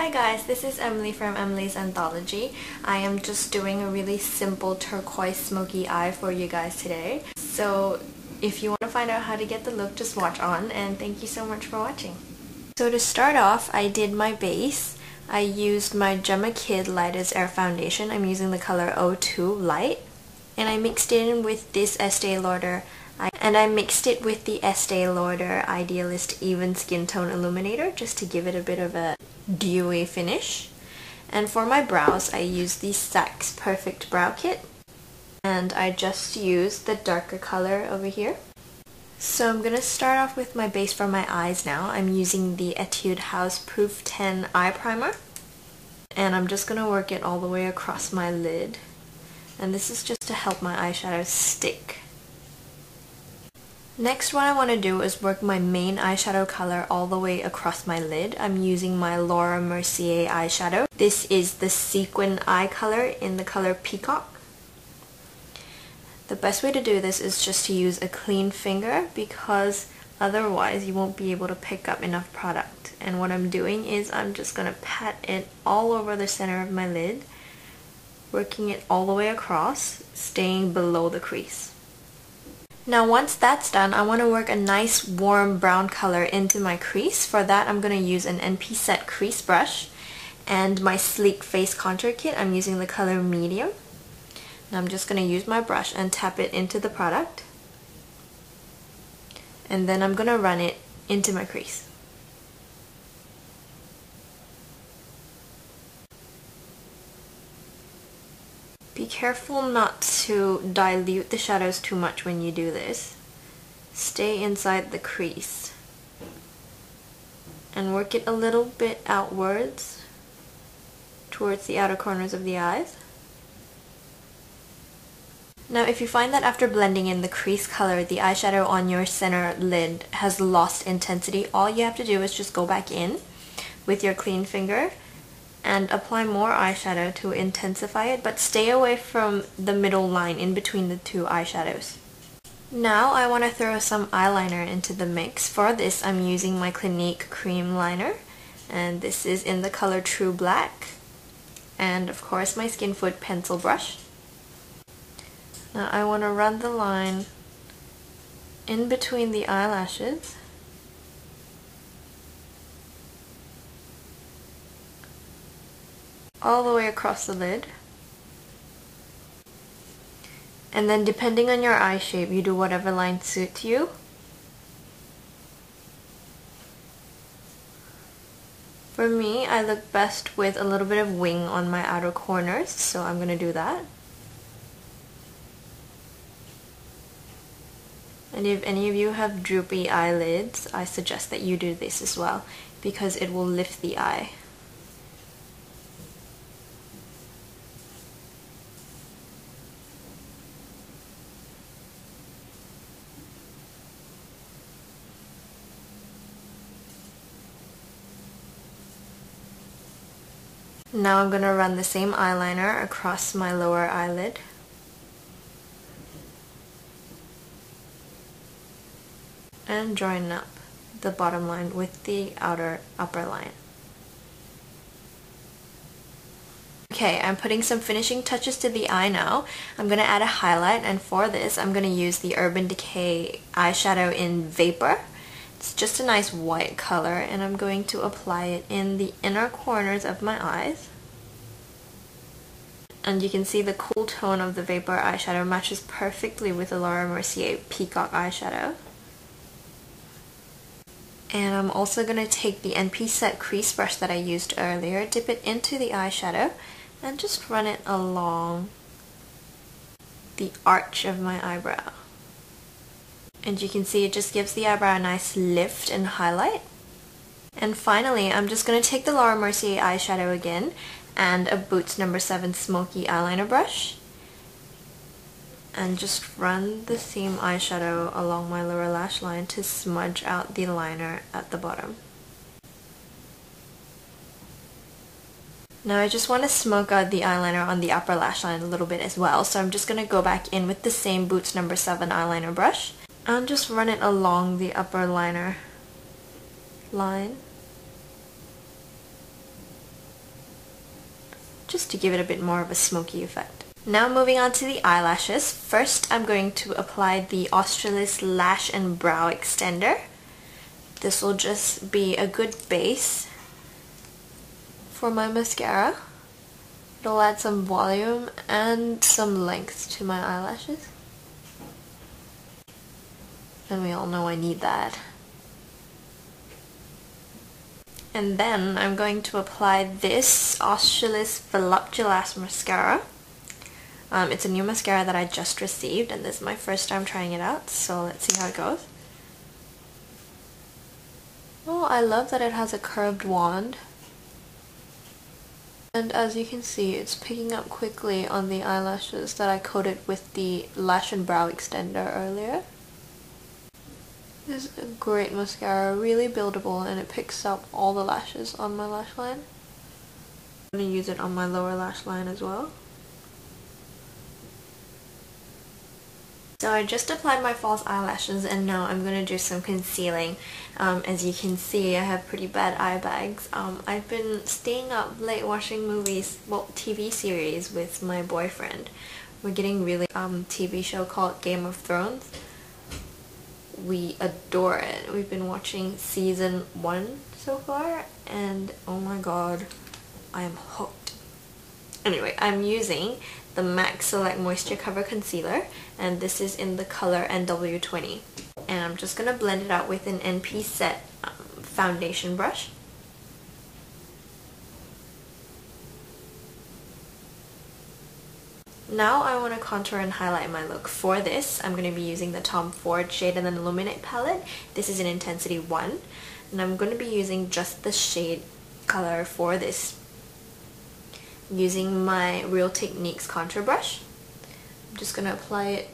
Hi guys, this is Emily from Emily's Anthology. I am just doing a really simple turquoise smoky eye for you guys today. So if you want to find out how to get the look, just watch on, and thank you so much for watching. So to start off, I did my base. I used my Jemma Kid Lightest Air Foundation. I'm using the color 02 Light. And I mixed it in with this Esteé Lauder. I mixed it with the Esteé Lauder Idealist Even Skin Tone Illuminator just to give it a bit of a dewy finish. And for my brows, I used the Saks Perfect Brow Kit. And I just used the darker color over here. So I'm going to start off with my base for my eyes now. I'm using the Etude House Proof 10 Eye Primer. And I'm just going to work it all the way across my lid. And this is just to help my eyeshadow stick. Next, what I want to do is work my main eyeshadow color all the way across my lid. I'm using my Laura Mercier eyeshadow. This is the Sequin Eye Colour in the color Peacock. The best way to do this is just to use a clean finger because otherwise you won't be able to pick up enough product. And what I'm doing is I'm just going to pat it all over the center of my lid, working it all the way across, staying below the crease. Now once that's done, I want to work a nice warm brown color into my crease. For that, I'm going to use an NP Set crease brush and my Sleek Face Contour Kit. I'm using the color Medium. Now I'm just going to use my brush and tap it into the product. And then I'm going to run it into my crease. Be careful not to dilute the shadows too much when you do this. Stay inside the crease. And work it a little bit outwards towards the outer corners of the eyes. Now if you find that after blending in the crease color, the eyeshadow on your center lid has lost intensity, all you have to do is just go back in with your clean finger and apply more eyeshadow to intensify it, but stay away from the middle line in between the two eyeshadows. Now I want to throw some eyeliner into the mix. For this, I'm using my Clinique cream liner, and this is in the color True Black, and of course my Skin Food pencil brush. Now I want to run the line in between the eyelashes. All the way across the lid. And then depending on your eye shape, you do whatever line suits you. For me, I look best with a little bit of wing on my outer corners, so I'm going to do that. And if any of you have droopy eyelids, I suggest that you do this as well, because it will lift the eye. Now I'm going to run the same eyeliner across my lower eyelid. And join up the bottom line with the upper line. Okay, I'm putting some finishing touches to the eye now. I'm going to add a highlight, and for this I'm going to use the Urban Decay eyeshadow in Vapour. It's just a nice white color, and I'm going to apply it in the inner corners of my eyes. And you can see the cool tone of the Vapour eyeshadow matches perfectly with the Laura Mercier Peacock eyeshadow. And I'm also going to take the NP Set crease brush that I used earlier, dip it into the eyeshadow, and just run it along the arch of my eyebrow. And you can see it just gives the eyebrow a nice lift and highlight. And finally, I'm just going to take the Laura Mercier eyeshadow again and a Boots No. 7 Smoky eyeliner brush and just run the same eyeshadow along my lower lash line to smudge out the liner at the bottom. Now I just want to smoke out the eyeliner on the upper lash line a little bit as well, so I'm just going to go back in with the same Boots No. 7 eyeliner brush and just run it along the upper liner line. just to give it a bit more of a smoky effect. Now moving on to the eyelashes. First I'm going to apply the Australis Lash and Brow Extender. This will just be a good base for my mascara. It'll add some volume and some length to my eyelashes. And we all know I need that. And then I'm going to apply this Australis Voluptulas mascara. It's a new mascara that I just received, and this is my first time trying it out, so let's see how it goes. Oh, I love that it has a curved wand. And as you can see, it's picking up quickly on the eyelashes that I coated with the Lash and Brow Extender earlier. This is a great mascara, really buildable, and it picks up all the lashes on my lash line. I'm going to use it on my lower lash line as well. So I just applied my false eyelashes, and now I'm going to do some concealing. As you can see, I have pretty bad eye bags. I've been staying up late watching movies, well, TV series with my boyfriend. We're getting really TV show called Game of Thrones. We adore it. We've been watching season 1 so far, and oh my god, I am hooked. Anyway, I'm using the MAC Select Moisture Cover Concealer, and this is in the color NW20. And I'm just going to blend it out with an NP Set foundation brush. Now I want to contour and highlight my look. For this, I'm going to be using the Tom Ford Shade and Illuminate palette. This is in Intensity 1, and I'm going to be using just the shade color for this. Using my Real Techniques contour brush. I'm just going to apply it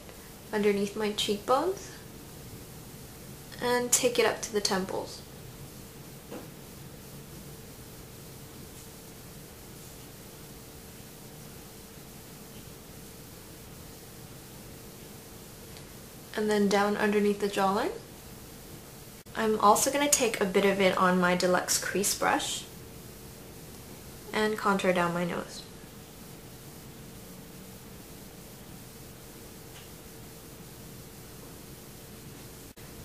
underneath my cheekbones and take it up to the temples. And then down underneath the jawline. I'm also going to take a bit of it on my Deluxe Crease brush and contour down my nose.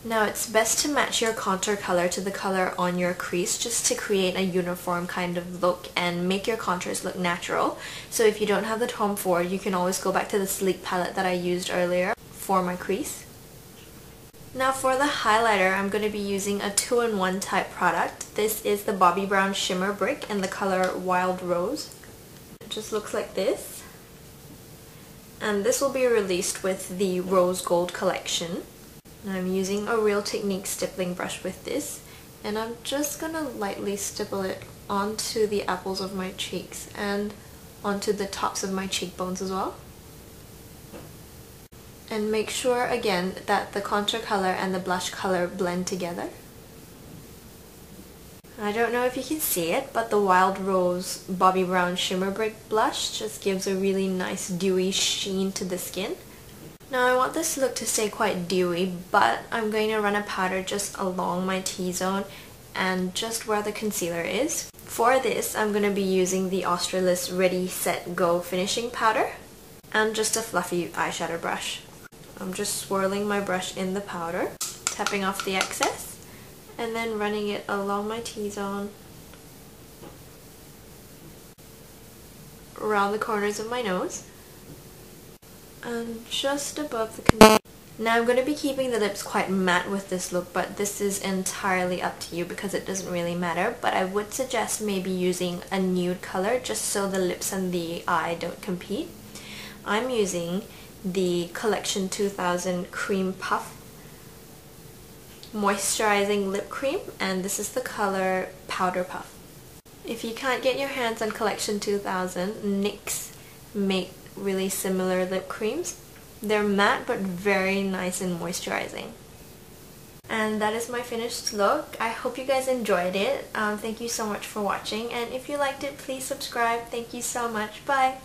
Now it's best to match your contour color to the color on your crease just to create a uniform kind of look and make your contours look natural. So if you don't have the Tom Ford, you can always go back to the Sleek palette that I used earlier for my crease. Now for the highlighter, I'm going to be using a 2-in-1 type product. This is the Bobbi Brown Shimmerbrick in the color Wild Rose. It just looks like this. And this will be released with the Rose Gold collection. And I'm using a Real Techniques stippling brush with this. And I'm just going to lightly stipple it onto the apples of my cheeks and onto the tops of my cheekbones as well. And make sure again that the contour color and the blush color blend together. I don't know if you can see it, but the Wild Rose Bobbi Brown Shimmerbrick blush just gives a really nice dewy sheen to the skin. Now I want this look to stay quite dewy, but I'm going to run a powder just along my T-zone and just where the concealer is. For this, I'm going to be using the Australis Ready Set Go finishing powder and just a fluffy eyeshadow brush. I'm just swirling my brush in the powder, tapping off the excess, and then running it along my T-zone, around the corners of my nose, and just above the concealer. Now I'm going to be keeping the lips quite matte with this look, but this is entirely up to you because it doesn't really matter, but I would suggest maybe using a nude color just so the lips and the eye don't compete. I'm using the Collection 2000 Cream Puff Moisturizing Lip Cream, and this is the color Powder Puff. If you can't get your hands on Collection 2000, NYX make really similar lip creams. They're matte but very nice and moisturizing. And that is my finished look. I hope you guys enjoyed it. Thank you so much for watching, and if you liked it, please subscribe. Thank you so much. Bye!